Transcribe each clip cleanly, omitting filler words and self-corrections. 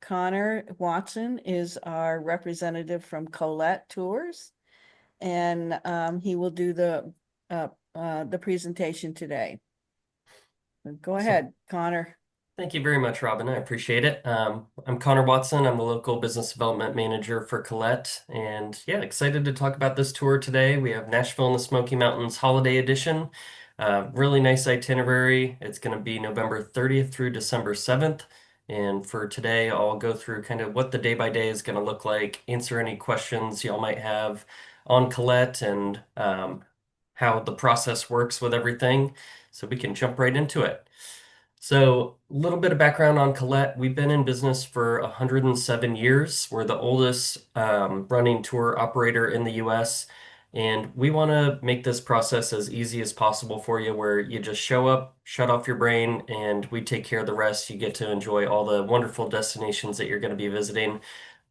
Connor Watson is our representative from Collette Tours, and he will do the presentation today. Go Awesome. ahead, Connor. Thank you very much, Robin. I appreciate it. I'm Connor Watson. I'm the local business development manager for Collette. And yeah, excited to talk about this tour today. We have Nashville in the Smoky Mountains Holiday Edition. Really nice itinerary. It's going to be November 30th through December 7th. And for today, I'll go through kind of what the day by day is going to look like, answer any questions y'all might have on Collette and how the process works with everything. So we can jump right into it. So, a little bit of background on Collette. We've been in business for 107 years. We're the oldest running tour operator in the US. And we want to make this process as easy as possible for you, where you just show up, shut off your brain, and we take care of the rest. You get to enjoy all the wonderful destinations that you're going to be visiting.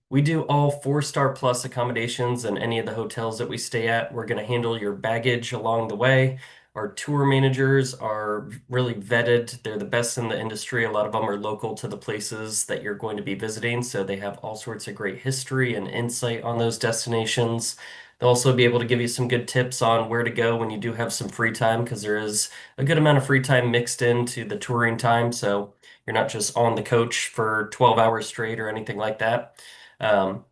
We do all four-star plus accommodations in any of the hotels that we stay at. We're going to handle your baggage along the way. Our tour managers are really vetted. They're the best in the industry. A lot of them are local to the places that you're going to be visiting, so they have all sorts of great history and insight on those destinations. They'll also be able to give you some good tips on where to go when you do have some free time, because there is a good amount of free time mixed into the touring time, so you're not just on the coach for 12 hours straight or anything like that. Um,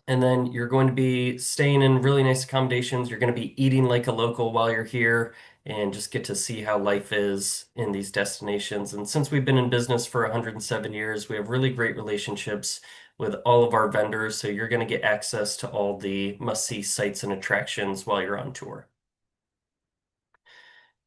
and then you're going to be staying in really nice accommodations. You're going to be eating like a local while you're here and just get to see how life is in these destinations. And since we've been in business for 107 years, we have really great relationships with all of our vendors. So you're going to get access to all the must-see sites and attractions while you're on tour.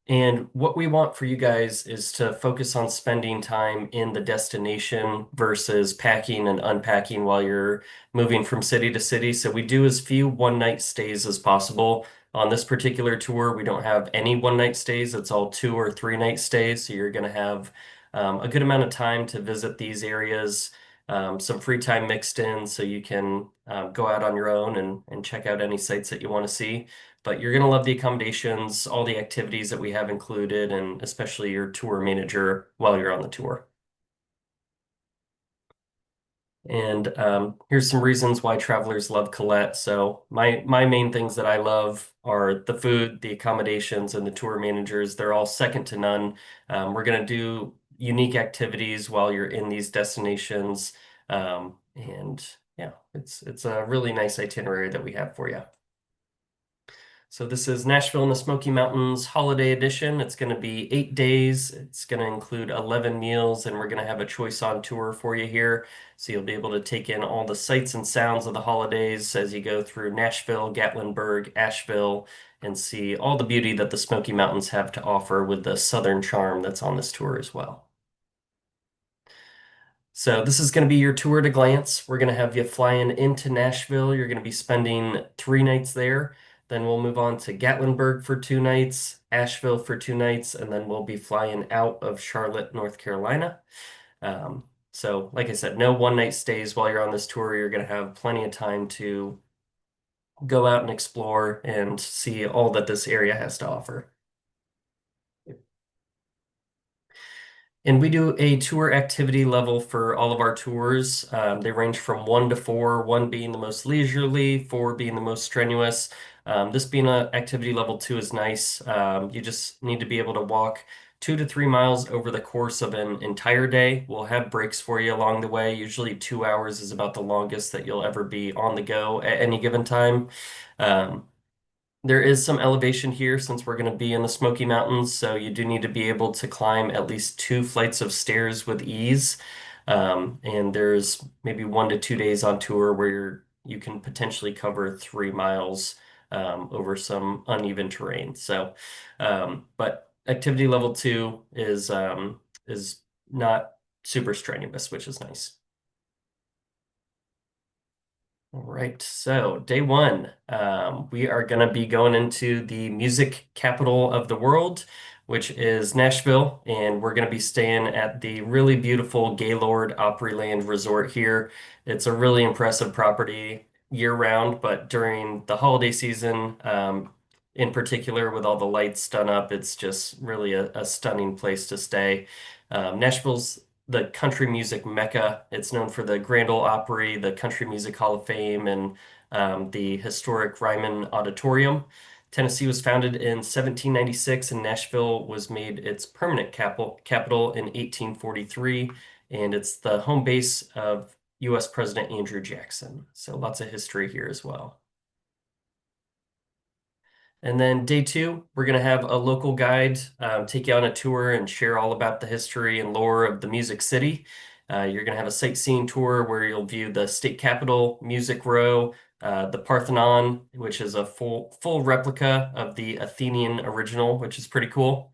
And what we want for you guys is to focus on spending time in the destination versus packing and unpacking while you're moving from city to city. So we do as few one-night stays as possible. On this particular tour, we don't have any one-night stays. It's all 2 or 3 night stays. So you're going to have a good amount of time to visit these areas, some free time mixed in so you can go out on your own and check out any sites that you want to see. But you're going to love the accommodations, all the activities that we have included, and especially your tour manager while you're on the tour. And here's some reasons why travelers love Colette. So my main things that I love are the food, the accommodations, and the tour managers. They're all second to none. We're going to do unique activities while you're in these destinations. And yeah, it's a really nice itinerary that we have for you. So this is Nashville in the Smoky Mountains Holiday Edition. It's going to be 8 days. It's going to include 11 meals, and we're going to have a choice on tour for you here. So you'll be able to take in all the sights and sounds of the holidays as you go through Nashville, Gatlinburg, Asheville, and see all the beauty that the Smoky Mountains have to offer with the southern charm that's on this tour as well. So this is going to be your tour at a glance. We're going to have you flying into Nashville. You're going to be spending 3 nights there. Then we'll move on to Gatlinburg for 2 nights, Asheville for 2 nights, and then we'll be flying out of Charlotte, North Carolina. So like I said, no one-night stays while you're on this tour. You're going to have plenty of time to go out and explore and see all that this area has to offer. And we do a tour activity level for all of our tours. They range from 1 to 4, 1 being the most leisurely, 4 being the most strenuous. This being a activity level 2 is nice. You just need to be able to walk 2 to 3 miles over the course of an entire day. We'll have breaks for you along the way. Usually 2 hours is about the longest that you'll ever be on the go at any given time. Um, there is some elevation here since we're going to be in the Smoky Mountains, so you do need to be able to climb at least 2 flights of stairs with ease. And there's maybe 1 to 2 days on tour where you can potentially cover 3 miles over some uneven terrain. So, but activity level 2 is not super strenuous, which is nice. All right, so day one, we are going to be going into the music capital of the world, which is Nashville, and we're going to be staying at the really beautiful Gaylord Opryland Resort here. It's a really impressive property year-round, but during the holiday season, in particular, with all the lights done up, it's just really a stunning place to stay. Nashville's the country music mecca. It's known for the Grand Ole Opry, the Country Music Hall of Fame, and the historic Ryman Auditorium. Tennessee was founded in 1796, and Nashville was made its permanent capital in 1843, and it's the home base of U.S. President Andrew Jackson. So lots of history here as well. And then day two, we're going to have a local guide take you on a tour and share all about the history and lore of the Music City. You're going to have a sightseeing tour where you'll view the state capitol, Music Row, the Parthenon, which is a full replica of the Athenian original, which is pretty cool.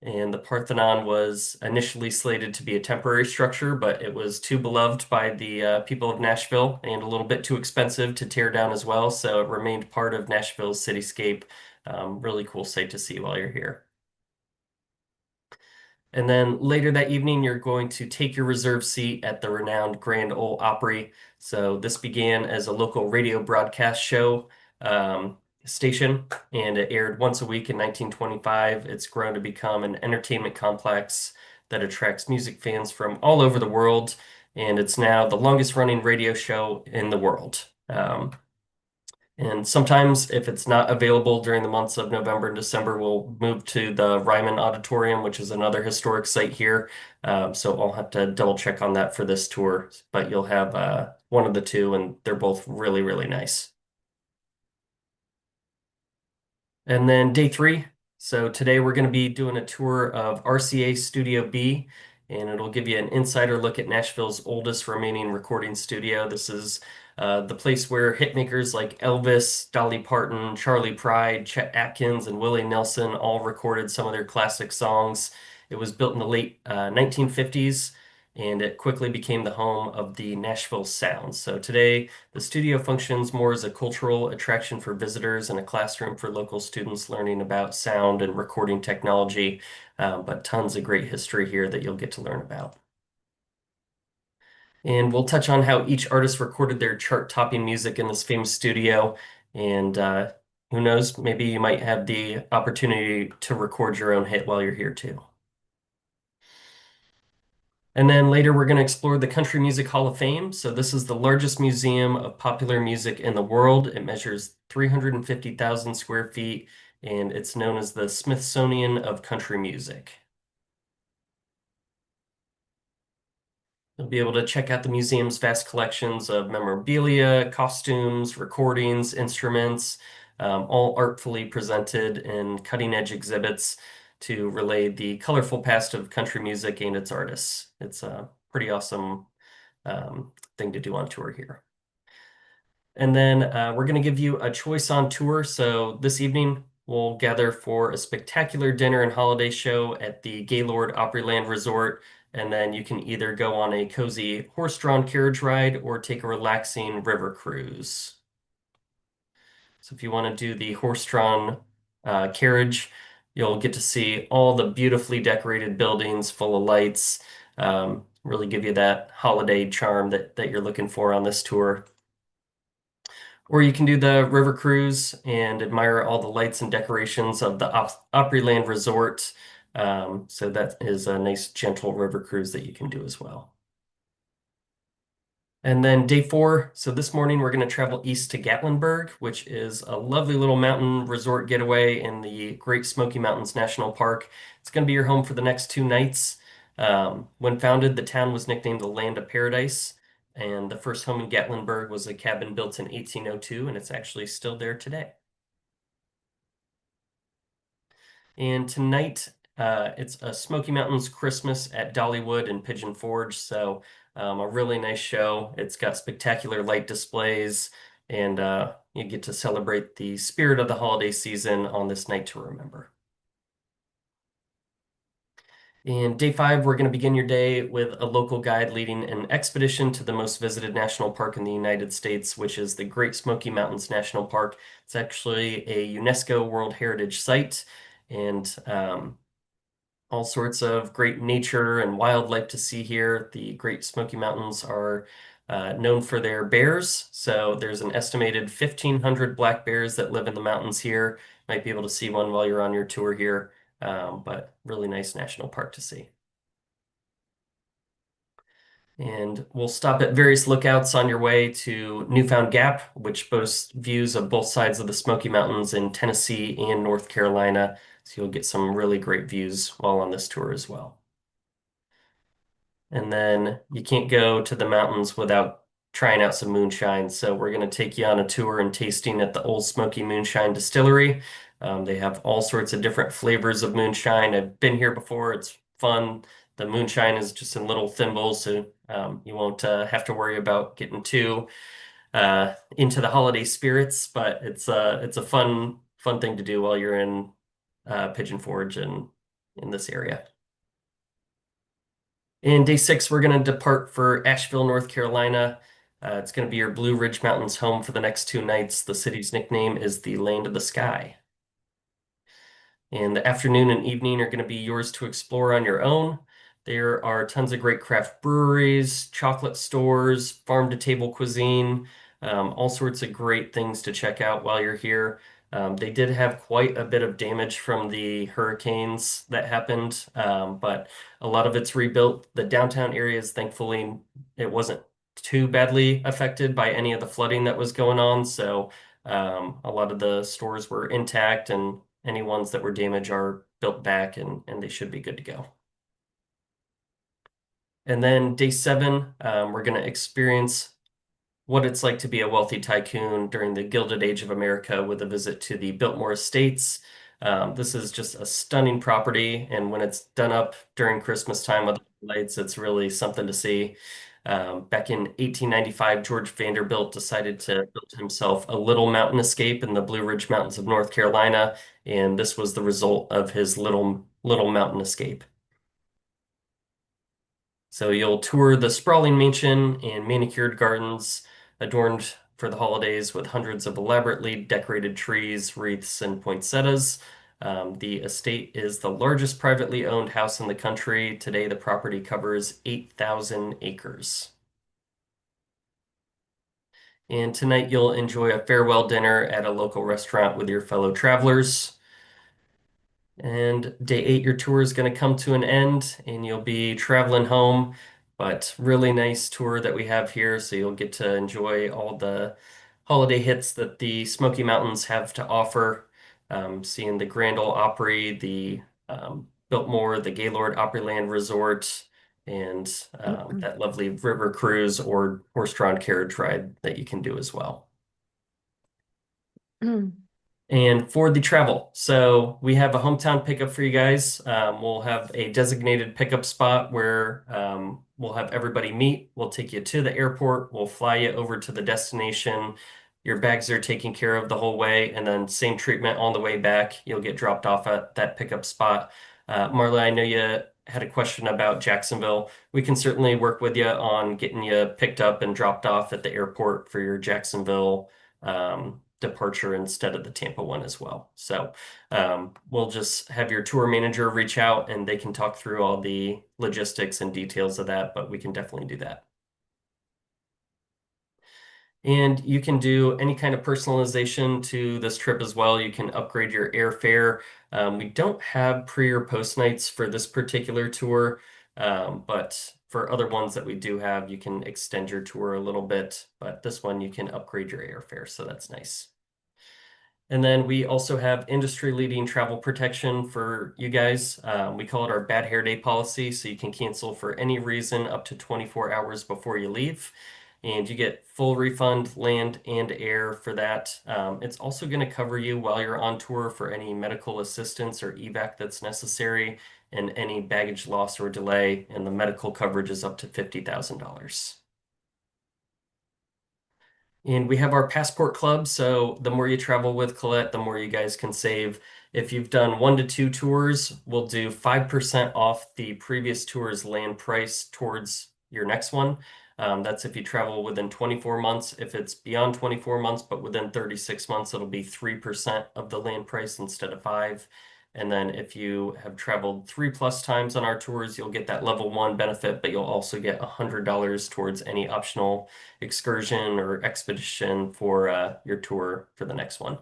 And the Parthenon was initially slated to be a temporary structure, but it was too beloved by the people of Nashville and a little bit too expensive to tear down as well. So it remained part of Nashville's cityscape. Really cool sight to see while you're here. And then later that evening, you're going to take your reserved seat at the renowned Grand Ole Opry. So this began as a local radio broadcast show station, and it aired once a week in 1925. It's grown to become an entertainment complex that attracts music fans from all over the world, and it's now the longest running radio show in the world. And sometimes, if it's not available during the months of November and December, we'll move to the Ryman Auditorium, which is another historic site here. So I'll have to double check on that for this tour, but you'll have one of the two, and they're both really, really nice. And then day three. So today we're going to be doing a tour of RCA Studio B, and it'll give you an insider look at Nashville's oldest remaining recording studio. This is the place where hitmakers like Elvis, Dolly Parton, Charlie Pride, Chet Atkins, and Willie Nelson all recorded some of their classic songs. It was built in the late 1950s, and it quickly became the home of the Nashville Sound. So today, the studio functions more as a cultural attraction for visitors and a classroom for local students learning about sound and recording technology, but tons of great history here that you'll get to learn about. And we'll touch on how each artist recorded their chart-topping music in this famous studio. And who knows, maybe you might have the opportunity to record your own hit while you're here too. And then later, we're going to explore the Country Music Hall of Fame. So this is the largest museum of popular music in the world. It measures 350,000 square feet, and it's known as the Smithsonian of Country Music. You'll be able to check out the museum's vast collections of memorabilia, costumes, recordings, instruments, all artfully presented in cutting-edge exhibits to relay the colorful past of country music and its artists. It's a pretty awesome thing to do on tour here. And then we're going to give you a choice on tour. So this evening, we'll gather for a spectacular dinner and holiday show at the Gaylord Opryland Resort. And then you can either go on a cozy horse-drawn carriage ride or take a relaxing river cruise. So if you want to do the horse-drawn carriage, you'll get to see all the beautifully decorated buildings full of lights, really give you that holiday charm that you're looking for on this tour. Or you can do the river cruise and admire all the lights and decorations of the Opryland Resort. So that is a nice, gentle river cruise that you can do as well. And then day four, so this morning we're going to travel east to Gatlinburg, which is a lovely little mountain resort getaway in the Great Smoky Mountains National Park. It's going to be your home for the next 2 nights. When founded, the town was nicknamed the Land of Paradise, and the first home in Gatlinburg was a cabin built in 1802, and it's actually still there today. And tonight, it's a Smoky Mountains Christmas at Dollywood and Pigeon Forge. So a really nice show. It's got spectacular light displays, and you get to celebrate the spirit of the holiday season on this night to remember. In day five, we're going to begin your day with a local guide leading an expedition to the most visited national park in the United States, which is the Great Smoky Mountains National Park. It's actually a UNESCO World Heritage Site, and all sorts of great nature and wildlife to see here. The Great Smoky Mountains are known for their bears. So there's an estimated 1,500 black bears that live in the mountains here. Might be able to see one while you're on your tour here, but really nice national park to see. And we'll stop at various lookouts on your way to Newfound Gap, which boasts views of both sides of the Smoky Mountains in Tennessee and North Carolina. So you'll get some really great views while on this tour as well. And then you can't go to the mountains without trying out some moonshine. So we're going to take you on a tour and tasting at the Old Smoky Moonshine Distillery. They have all sorts of different flavors of moonshine. I've been here before. It's fun. The moonshine is just in little thimbles, so you won't have to worry about getting too into the holiday spirits. But it's a fun thing to do while you're in Pigeon Forge and in this area. In day 6, we're going to depart for Asheville, North Carolina. It's going to be your Blue Ridge Mountains home for the next 2 nights. The city's nickname is the Land of the Sky. And the afternoon and evening are going to be yours to explore on your own. There are tons of great craft breweries, chocolate stores, farm to table cuisine, all sorts of great things to check out while you're here. They did have quite a bit of damage from the hurricanes that happened, but a lot of it's rebuilt. The downtown areas, thankfully, it wasn't too badly affected by any of the flooding that was going on. So a lot of the stores were intact, and any ones that were damaged are built back, and they should be good to go. And then day 7, we're going to experience what it's like to be a wealthy tycoon during the Gilded Age of America with a visit to the Biltmore Estates. This is just a stunning property, and when it's done up during Christmas time with lights, it's really something to see. Back in 1895, George Vanderbilt decided to build himself a little mountain escape in the Blue Ridge Mountains of North Carolina, and this was the result of his little mountain escape. So you'll tour the sprawling mansion and manicured gardens adorned for the holidays with hundreds of elaborately decorated trees, wreaths, and poinsettias. The estate is the largest privately owned house in the country. Today, the property covers 8,000 acres. And tonight, you'll enjoy a farewell dinner at a local restaurant with your fellow travelers. And day 8, your tour is going to come to an end and you'll be traveling home. But really nice tour that we have here. So you'll get to enjoy all the holiday hits that the Smoky Mountains have to offer. Seeing the Grand Ole Opry, the Biltmore, the Gaylord Opryland Resort, and that lovely river cruise or horse-drawn carriage ride that you can do as well. And for the travel, so we have a hometown pickup for you guys. We'll have a designated pickup spot where we'll have everybody meet. We'll take you to the airport. We'll fly you over to the destination. Your bags are taken care of the whole way, and then same treatment on the way back. You'll get dropped off at that pickup spot. Marla, I know you had a question about Jacksonville. We can certainly work with you on getting you picked up and dropped off at the airport for your Jacksonville departure instead of the Tampa one as well. So we'll just have your tour manager reach out and they can talk through all the logistics and details of that, but we can definitely do that. And you can do any kind of personalization to this trip as well. You can upgrade your airfare. We don't have pre or post nights for this particular tour, but for other ones that we do have, you can extend your tour a little bit. But this one, you can upgrade your airfare, so that's nice. And then we also have industry-leading travel protection for you guys. We call it our bad hair day policy, so you can cancel for any reason up to 24 hours before you leave. And you get full refund, land and air for that. It's also going to cover you while you're on tour for any medical assistance or evac that's necessary, and any baggage loss or delay, and the medical coverage is up to $50,000. And we have our passport club, so the more you travel with Collette, the more you guys can save. If you've done 1 to 2 tours, we'll do 5% off the previous tour's land price towards your next one. That's if you travel within 24 months. If it's beyond 24 months, but within 36 months, it'll be 3% of the land price instead of 5. And then if you have traveled 3+ times on our tours, you'll get that level 1 benefit, but you'll also get $100 towards any optional excursion or expedition for your tour for the next one.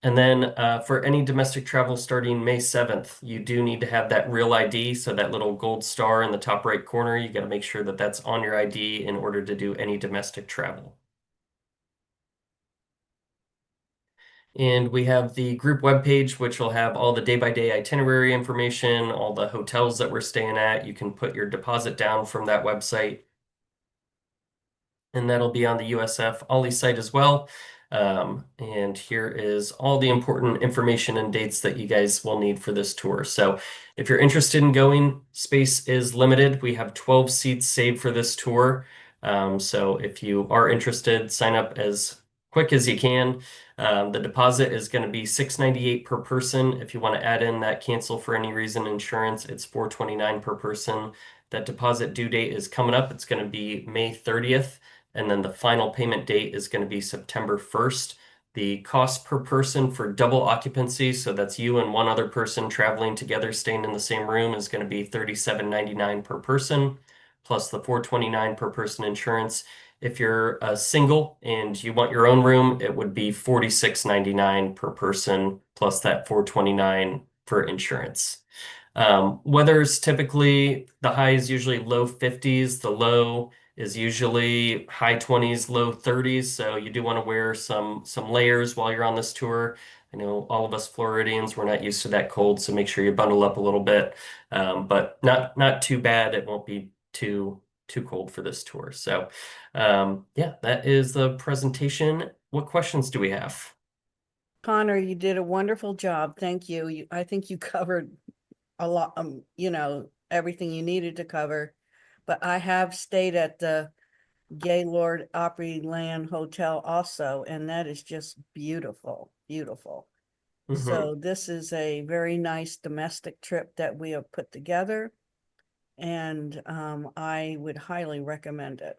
And then for any domestic travel starting May 7th, you do need to have that real ID. So that little gold star in the top right corner, you got to make sure that that's on your ID in order to do any domestic travel. And we have the group webpage, which will have all the day-by-day itinerary information, all the hotels that we're staying at. You can put your deposit down from that website. And that'll be on the USF OLLI site as well. And here is all the important information and dates that you guys will need for this tour. So if you're interested in going, space is limited. We have 12 seats saved for this tour. So if you are interested, sign up as quick as you can. The deposit is going to be $698 per person. If you want to add in that cancel for any reason insurance, it's $429 per person. That deposit due date is coming up. It's going to be May 30th. And then the final payment date is going to be September 1st. The cost per person for double occupancy, so that's you and one other person traveling together, staying in the same room, is going to be $37.99 per person, plus the $429 per person insurance. If you're single and you want your own room, it would be $46.99 per person, plus that $429 for insurance. Weather's typically, the high is usually low 50s, the low is usually high 20s, low 30s. So you do want to wear some layers while you're on this tour. I know all of us Floridians, we're not used to that cold, so make sure you bundle up a little bit. But not too bad. It won't be too cold for this tour. So yeah, that is the presentation. What questions do we have? Connor, you did a wonderful job. Thank you. I think you covered a lot, everything you needed to cover. But I have stayed at the Gaylord Opryland Hotel also, and that is just beautiful, beautiful. Mhm. So this is a very nice domestic trip that we have put together, and I would highly recommend it.